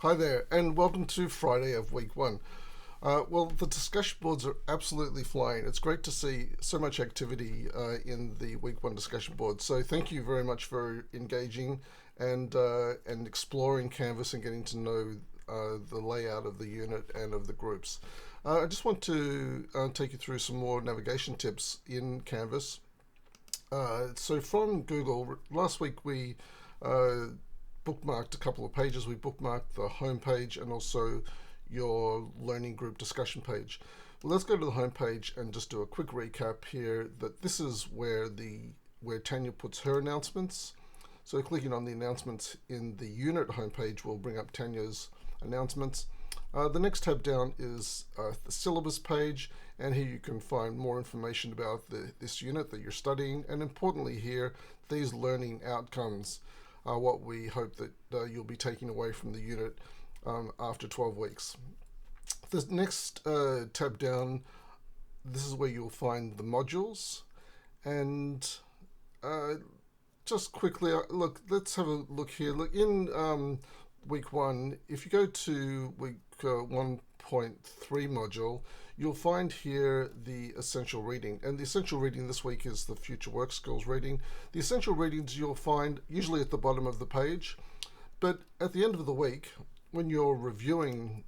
Hi there, and welcome to Friday of week one. Well, the discussion boards are absolutely flying. It's great to see so much activity in the week one discussion board. So thank you very much for engaging and exploring Canvas and getting to know the layout of the unit and of the groups. I just want to take you through some more navigation tips in Canvas. So from Google, last week we bookmarked a couple of pages. We bookmarked the home page and also your learning group discussion page. Well, let's go to the home page and just do a quick recap here that this is where Tanya puts her announcements. So clicking on the announcements in the unit homepage will bring up Tanya's announcements. The next tab down is the syllabus page, and here you can find more information about this unit that you're studying, and importantly here, these learning outcomes are what we hope that you'll be taking away from the unit after 12 weeks. The next tab down, this is where you'll find the modules, and just quickly, look, let's have a look here. Look, in week one, if you go to week 1.3 module, you'll find here the essential reading. And the essential reading this week is the future work skills reading. The essential readings you'll find usually at the bottom of the page, but at the end of the week, when you're reviewing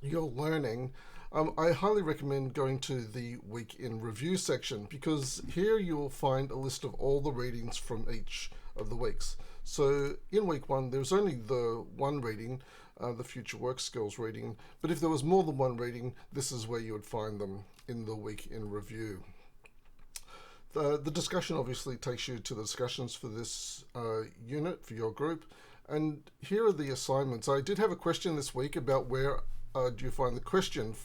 your learning, I highly recommend going to the week in review section, because here you'll find a list of all the readings from each of the weeks. So in week one, there's only the one reading, the future work skills reading, but if there was more than one reading, this is where you would find them in the week in review. The discussion obviously takes you to the discussions for this unit, for your group, and here are the assignments. I did have a question this week about where do you find the questions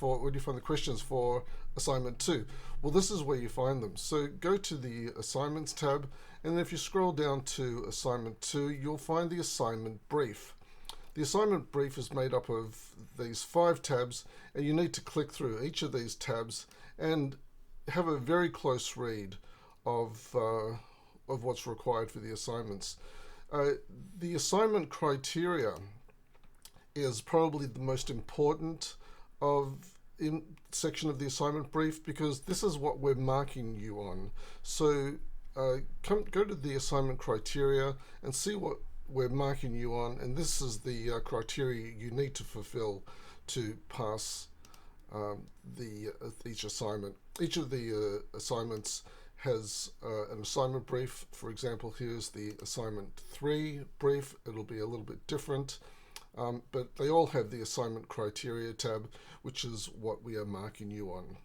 for assignment 2? Well, this is where you find them. So go to the assignments tab, and if you scroll down to assignment 2, you'll find the assignment brief. The assignment brief is made up of these 5 tabs, and you need to click through each of these tabs and have a very close read of what's required for the assignments. The assignment criteria is probably the most important section of the assignment brief, because this is what we're marking you on. So go to the assignment criteria and see what we're marking you on, and this is the criteria you need to fulfill to pass each assignment. Each of the assignments has an assignment brief. For example, here's the assignment 3 brief. It'll be a little bit different, but they all have the assignment criteria tab, which is what we are marking you on.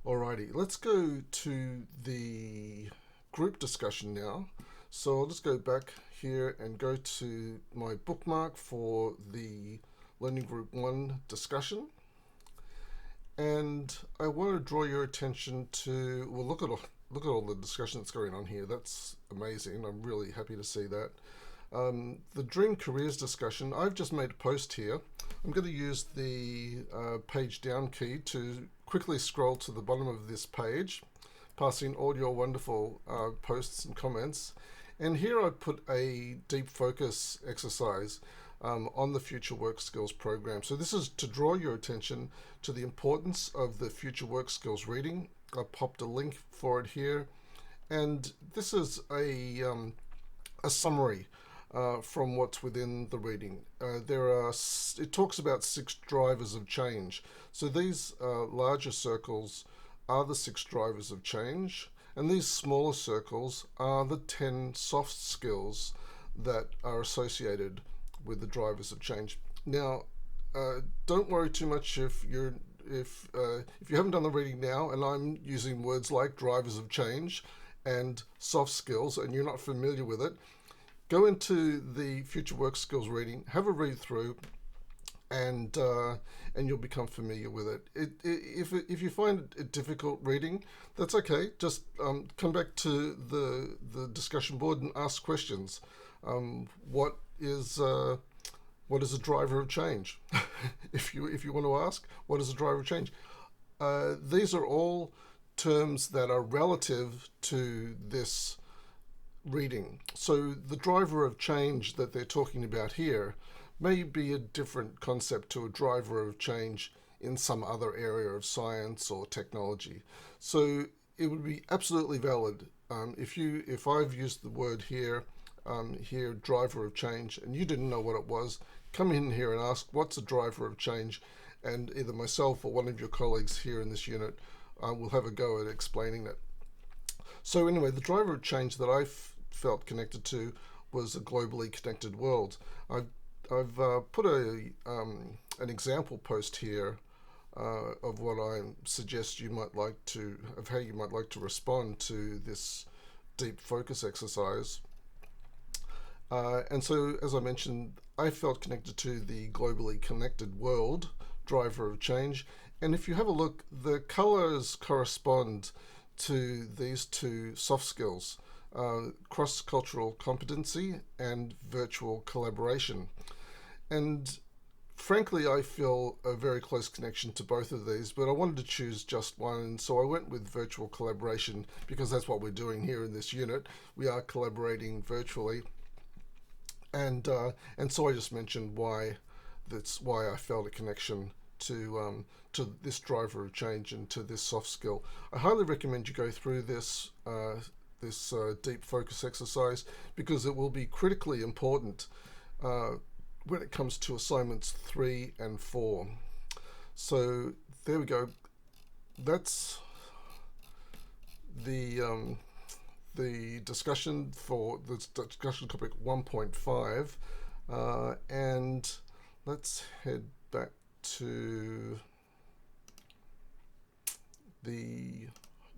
Alrighty, let's go to the group discussion now. So I'll just go back here and go to my bookmark for the Learning Group 1 discussion. And I want to draw your attention to, well, look at all the discussion that's going on here. That's amazing. I'm really happy to see that. The Dream Careers discussion, I've just made a post here. I'm going to use the page down key to quickly scroll to the bottom of this page, passing all your wonderful posts and comments. And here I put a deep focus exercise on the Future Work Skills program. So this is to draw your attention to the importance of the Future Work Skills reading. I popped a link for it here, and this is a summary from what's within the reading. It talks about 6 drivers of change. So these larger circles are the 6 drivers of change, and these smaller circles are the 10 soft skills that are associated with the drivers of change. Now, don't worry too much if you haven't done the reading now, and I'm using words like drivers of change and soft skills, and you're not familiar with it. Go into the Future Work Skills reading, have a read through, and you'll become familiar with it. If you find it a difficult reading, that's okay. Just come back to the discussion board and ask questions. What is a driver of change? if you want to ask, what is a driver of change? These are all terms that are relative to this reading. So the driver of change that they're talking about here may be a different concept to a driver of change in some other area of science or technology. So it would be absolutely valid if I've used the word here, driver of change, and you didn't know what it was, come in here and ask what's a driver of change, and either myself or one of your colleagues here in this unit will have a go at explaining it. So anyway, the driver of change that I felt connected to was a globally connected world. I've put an example post here of what I suggest you might like to, of how you might like to respond to this deep focus exercise. And so, as I mentioned, I felt connected to the globally connected world, driver of change. And if you have a look, the colors correspond to these two soft skills, cross-cultural competency and virtual collaboration. And frankly, I feel a very close connection to both of these, but I wanted to choose just one, and so I went with virtual collaboration because that's what we're doing here in this unit. We are collaborating virtually, and so I just mentioned why I felt a connection to this driver of change and to this soft skill. I highly recommend you go through this deep focus exercise because it will be critically important when it comes to assignments 3 and 4. So there we go. That's the discussion for the discussion topic 1.5, and let's head back to the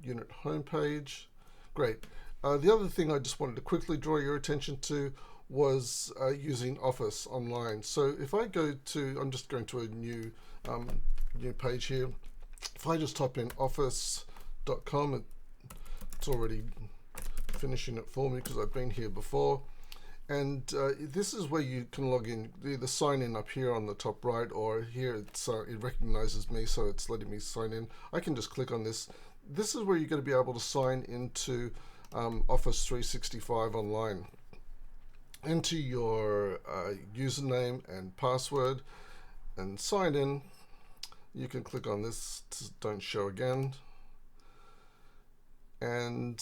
unit homepage. Great. The other thing I just wanted to quickly draw your attention to was using Office online. So if I go to, I'm just going to a new page here. If I just type in office.com, it's already finishing it for me because I've been here before. And this is where you can log in, either sign in up here on the top right, or here it recognizes me, so it's letting me sign in. I can just click on this. This is where you're going to be able to sign into Office 365 online. Enter your username and password and sign in. You can click on this to don't show again. And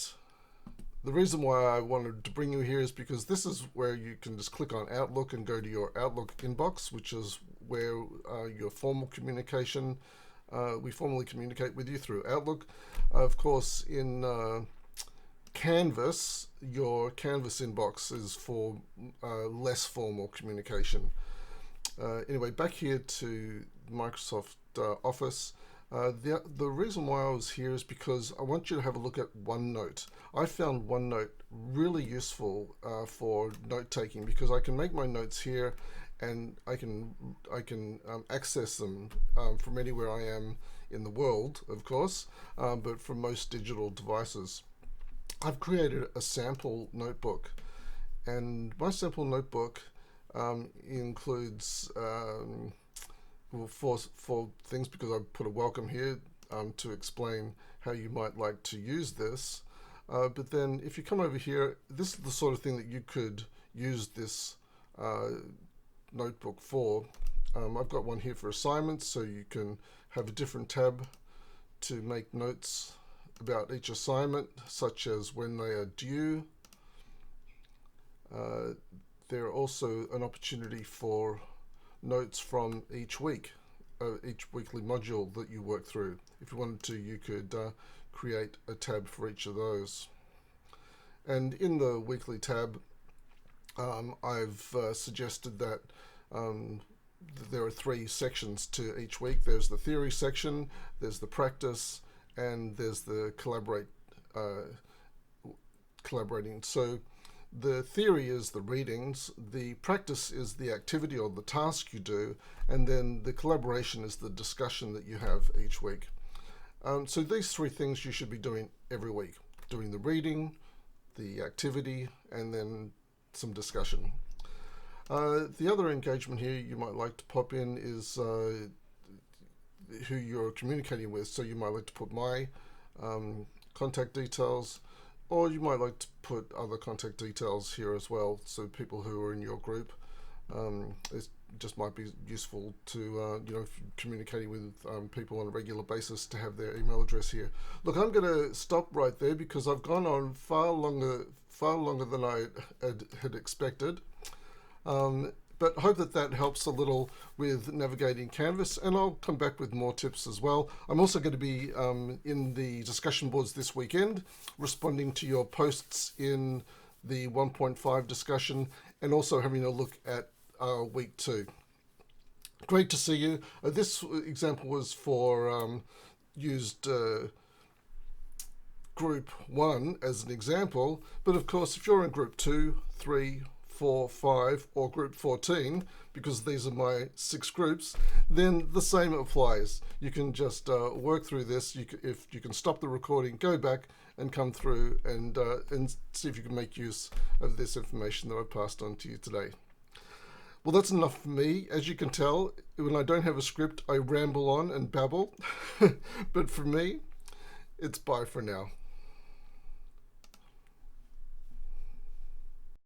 the reason why I wanted to bring you here is because this is where you can just click on Outlook and go to your Outlook inbox, which is where your formal communication, we formally communicate with you through Outlook. Of course, in Canvas, your Canvas inbox is for less formal communication. Anyway, back here to Microsoft Office. The reason why I was here is because I want you to have a look at OneNote. I found OneNote really useful for note taking because I can make my notes here, and I can access them from anywhere I am in the world, of course, but from most digital devices. I've created a sample notebook, and my sample notebook includes well, four things, because I put a welcome here to explain how you might like to use this. But then if you come over here, this is the sort of thing that you could use this notebook for. I've got one here for assignments, so you can have a different tab to make notes about each assignment, such as when they are due. There are also an opportunity for notes from each week, each weekly module that you work through. If you wanted to, you could create a tab for each of those. And in the weekly tab, I've suggested that there are 3 sections to each week. There's the theory section, there's the practice, and there's the collaborating. So the theory is the readings, the practice is the activity or the task you do, and then the collaboration is the discussion that you have each week. So these 3 things you should be doing every week: doing the reading, the activity, and then some discussion. The other engagement here you might like to pop in is who you're communicating with. So you might like to put my contact details, or you might like to put other contact details here as well, so people who are in your group. just might be useful to communicating with people on a regular basis to have their email address here. Look, I'm going to stop right there because I've gone on far longer than I had expected. But hope that helps a little with navigating Canvas, and I'll come back with more tips as well. I'm also going to be in the discussion boards this weekend, responding to your posts in the 1.5 discussion, and also having a look at week 2. Great to see you. This example was for used group 1 as an example, but of course if you're in group 2, 3, 4, 5 or group 14, because these are my 6 groups, then the same applies. You can just work through this. If you can stop the recording, go back and come through and see if you can make use of this information that I've passed on to you today. Well, that's enough for me. As you can tell, when I don't have a script, I ramble on and babble. But for me, it's bye for now.